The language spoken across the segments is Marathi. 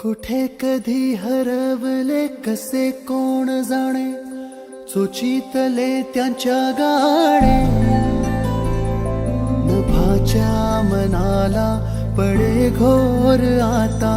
कुठे कधी हरवले कसे कोण जाणे, चोचीतले त्यांच्या गाणे. नभाच्या मनाला पडे घोर आता,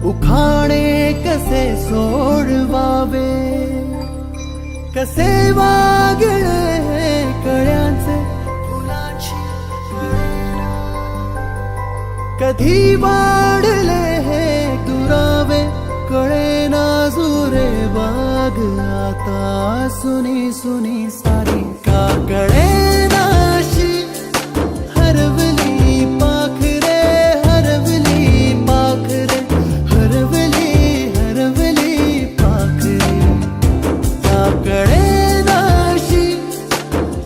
उखाणे कसे सोडवावे. कसे वागळे कळ्यांचे फुलांची कळेना, कधी वाढले हे दुरावे कळेना जुरे बाग. आता सुनी सुनी सारी का कळेनाशी हरवली पाखरे, हरवली पाखरे, हरवली हरवली पाखरे. का कळेनाशी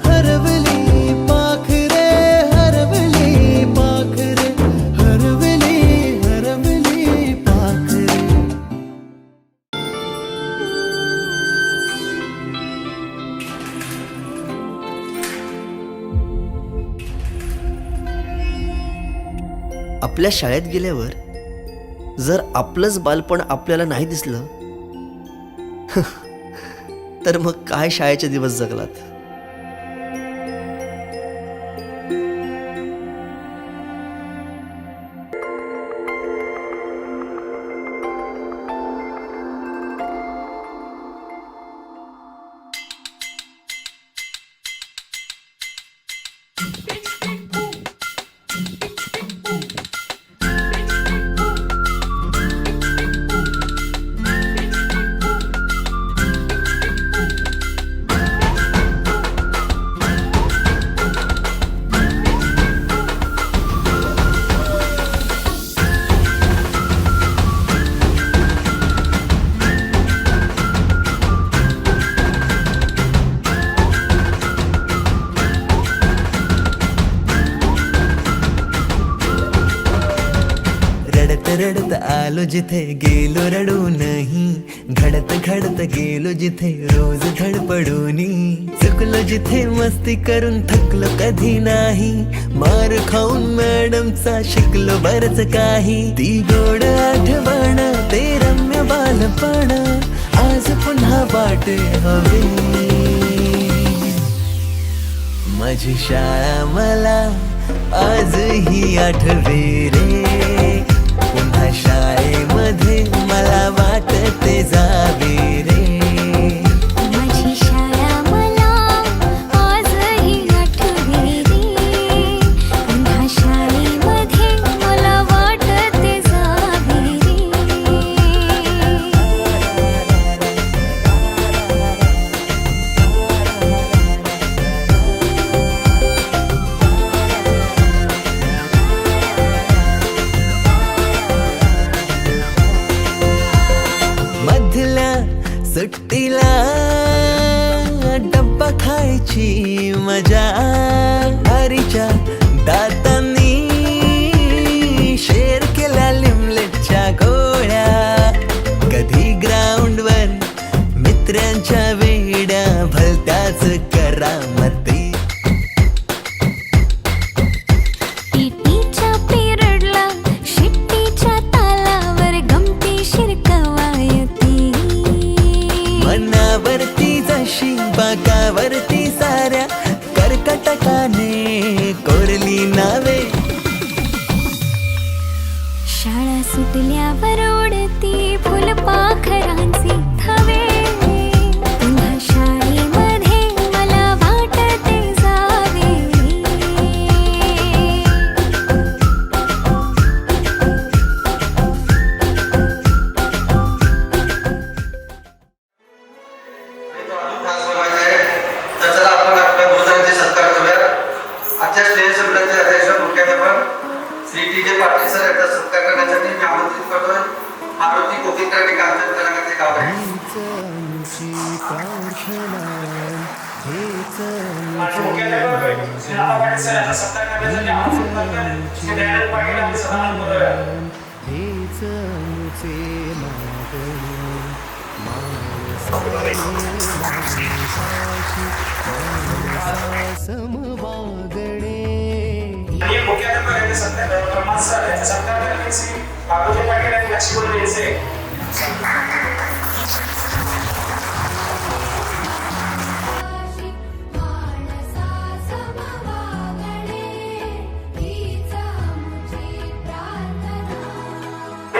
हरवली पाखरे, हरवली पाखरे, हरवली हरवली पाखरे. आपल्या शाळेत गेल्यावर जर आपलंच बालपण आपल्याला नाही दिसलं तर मग काय शाळेचे दिवस जगलात. रडत रडत आलो जिथे गेलो रडू नहीं, घडत घडत गेलो जिथे रोज धडपडूनी. चुकलो जिथे मस्ती करून थकलो कधी नाही, मार खाऊन मॅडमचा शिकलो बरच काही. ती गोड आठवण ते रम्य बालपण आज पुन्हा वाटे हवे. माझी शाळा मला आजही आठवे रे, पुन्हा शाळेमध्ये मला वाटते जावे रे. माझी शाळा मला आजही आठवे रे, पुन्हा शाळेमध्ये मला वाटते जावे रे. मधल्या सुट्टीला डब्बा खायची मजा, हरीच्या दातांनी शेर केल्या लिमलेटच्या गोळ्या. कधी ग्राउंडवर मित्रांच्या वेड्या भलत्याच करामती. पीटीच्या पिरियडला शिट्टीच्या तालावर गमतीशीर कवायती. मनावरती जशी बागावरती साऱ्या कर्कटकाने कोरली नावे. शाळा सुटल्यावर ओढती फुलपाखरांची थवे, पुन्हा शाळेमध्ये मला वाटते जावे. तास बनवायचा आहे, तर चला आपण आपल्या गुरुजनांचे सत्कार करूया. आजच्या स्नेहसंमेलनाचे अध्यक्ष मुख्याध्यापक श्री टी.जे. पाटील सर यांचा सत्कार करण्यासाठी मी आमंत्रित करतोय. मारुती कोकिलकर आणि कांचन कलाकारांचे गाव आहे. आणि मुख्याध्यापक श्री नाना पाटील सर यांचा सत्कार करण्यासाठी आमंत्रित करतोय. श्री दयानंद पाटील यांचे सन्मान करूया. समवागणे आणि मुख्याध्यापक यांचे सत्कार करण्यासाठी श्री बाबाजी पाटील आणि लक्ष्मण यांचे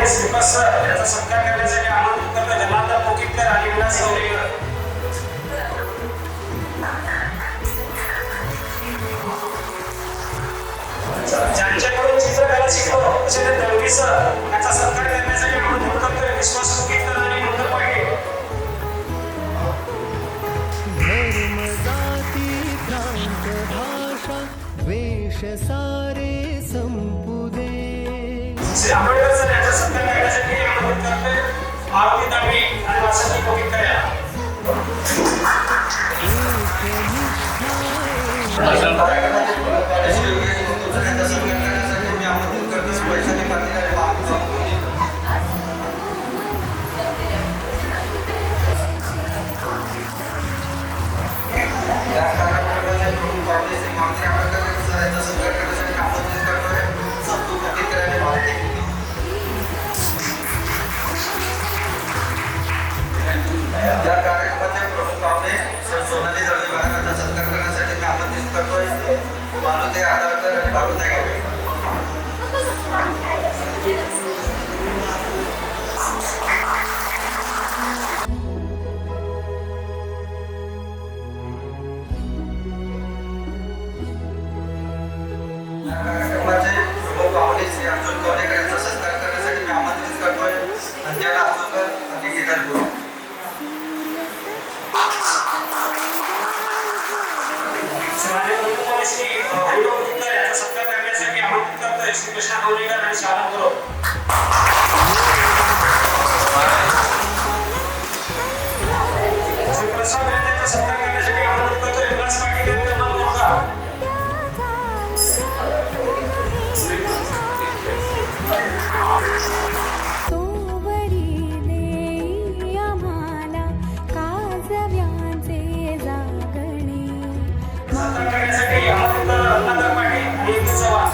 श्रीपाद सर याचा सत्कार करण्यासाठी आमंत्रित करतो जनार्दन पोकिटकर आणि विलास चौरेकर. ज्यांच्याकडून चित्रकला शिकतो असे ते दळवी सर याचा सत्कार करण्यासाठी आमंत्रित करतोय विश्वास पोकिटकर आणि नंदन पाटील. धर्म जाती प्रांत भाषा वेश सारे संपुदे. श्री आंबेडकर सर याचा सत्कार करण्यासाठी आमंत्रित करतोय मारुती दावी आणि वासंती पोकिटकर यांना. या कार्यक्रमाचे प्रमुख पाहुणे सर सोनाली दळवी यांचा सत्कार करण्यासाठी मी आमंत्रित करतोय मारुती आधारकर आणि भागवता घ्यावे. या कार्यक्रमाचे प्रमुख पाहुणे श्री अर्जुन कवलेकर यांचा सत्कार करण्यासाठी मी आमंत्रित करतोय अंजना अचूकर आणि केदार गुरु. श्री हरिभाऊ पोकिटकर याचा सत्कार करण्यासाठी आमंत्रित करतोय श्री कृष्णा कवलेकर आणि शारदा गुरु. श्री प्रसाद यांचा सत्कार करण्यासाठी आमंत्रित करतोय विलास पाटील आणि नंदन मोरगा. तोवरी देई आम्हाला काजव्यांचे जागणे सत्कार करण्यासाठी आमंत्रित रत्नाकर पाटील आणि एकनाथ चव्हाण.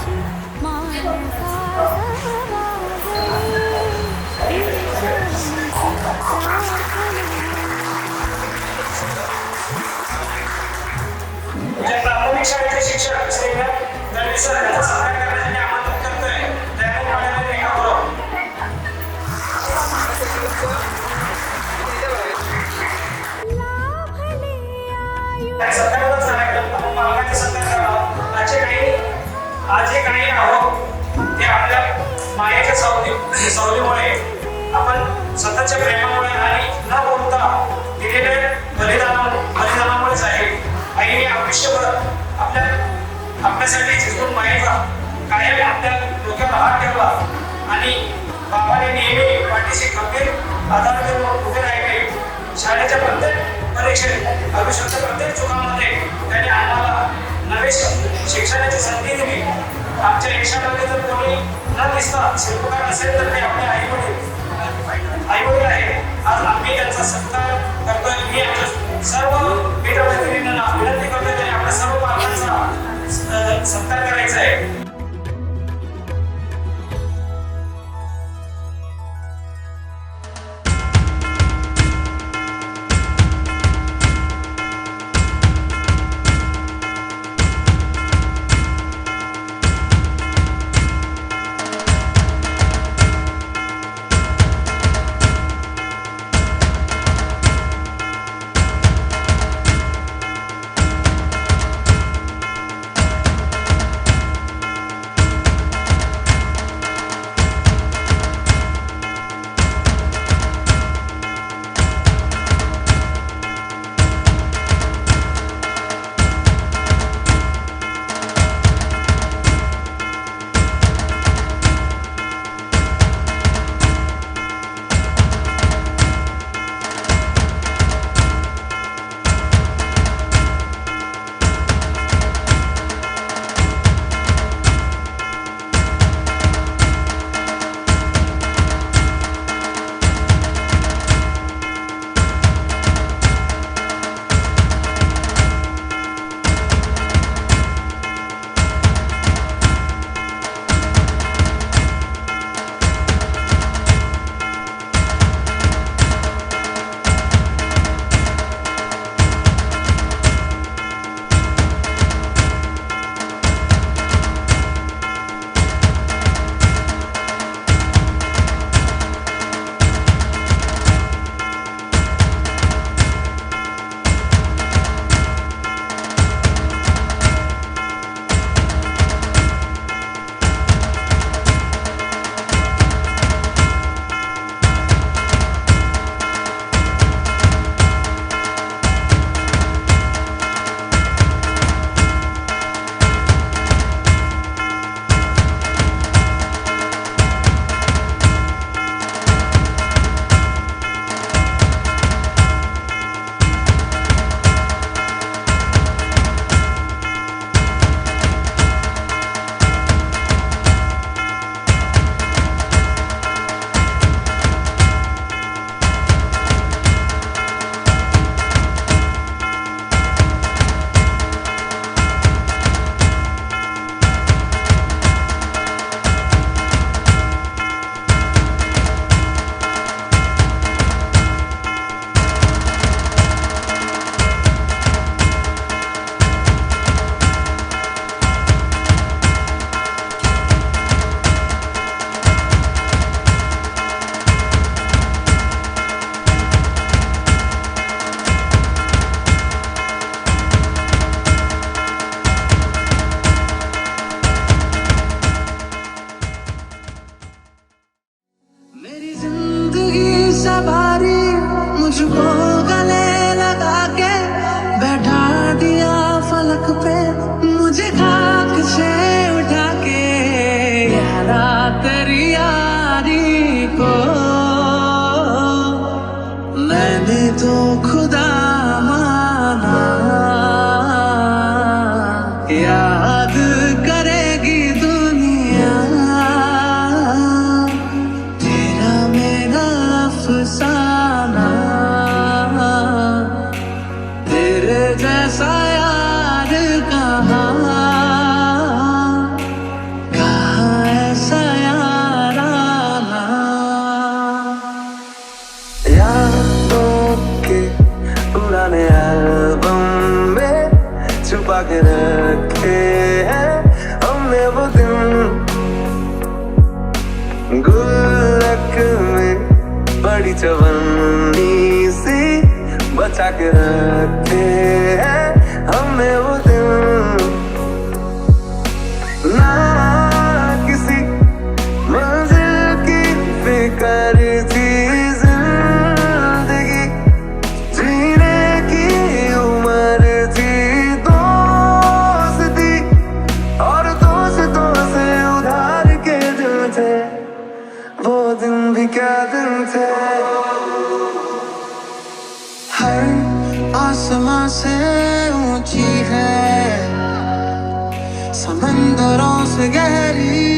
ज्या प्राथमिक शाळेचे शिक्षक श्री दळवी सर यांचा सत्कार करण्यासाठी आमंत्रित करतोय दयानंद पाटील आणि रेखा गुरव. सत्काराचा कार्यक्रम आपण मालकाचे सत्कार करावा. आज जे काही आहोत ते आपल्या मायेच्या सावलीमुळे आपण स्वतःच्या प्रेमामुळे आणि न बोलता दिलेल्या बलिदानामुळेच आहे. आईने आयुष्यभर आपल्यासाठी झिजून मायेचा कायम आपल्या डोक्यावर हात ठेवला आणि बाबाने नेहमी पाठीशी खंबीर आधार देऊन उभे राहिले. शाळेच्या प्रत्येक परीक्षेत आयुष्याच्या प्रत्येक चुकामध्ये त्यांनी आम्हाला नवे शिक्षणाची संधी दिली. आमच्या यशामध्ये जर कोणी न दिसता शिल्पकार असेल तर ते आपले आईवडील आहेत. आज आम्ही त्यांचा सत्कार करतोय. मी आमच्या सर्व मित्रमैत्रिणींना विनंती करतोय त्यांनी आपल्या सर्व पालकांचा सत्कार करायचा आहे. याद करेगी दुनिया तेरा मेरा अफसाना, तेरे जैसा यार कहाँ ऐसा याराना। यादों के पुराने एल्बम में छुपा के रखे हैं हमने वो दिन, गुल्लक में बड़ी चवन्नी सी बचा के रखे हैं हमने वो दिन। ना किसी मंजिल की फिकर थी जिंदगी, जीने की उम्र थी दोस्ती, और दोस्तों से उधार के दिल थे, वो दिन भी क्या दिन थे। हर आसमां से ऊंची है, समंदरों से गहरी,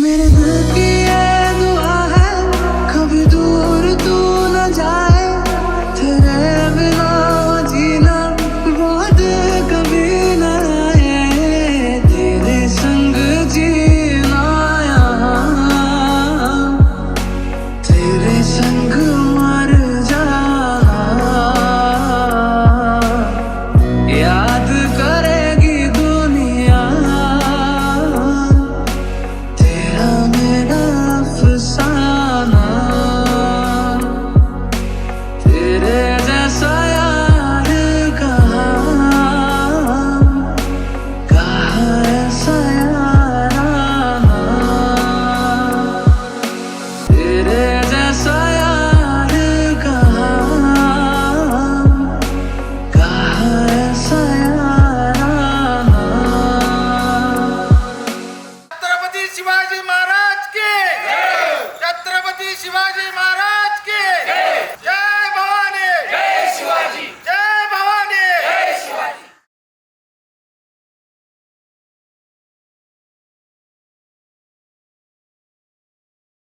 मेरे दिल की ये दुआ है कभी दूर तू न जाए, तेरे बिना जीना बहुत कभी न आए, तेरे संग जीना यहाँ, तेरे संग मर जाना। याद करेगी दुनिया तेरा मेरा अफसाना, तेरे जैसा यार कहाँ ऐसा याराना, तेरे जैसा यार कहाँ ऐसा याराना। छत्रपती शिवाजी महाराज की, छत्रपती शिवाजी महाराज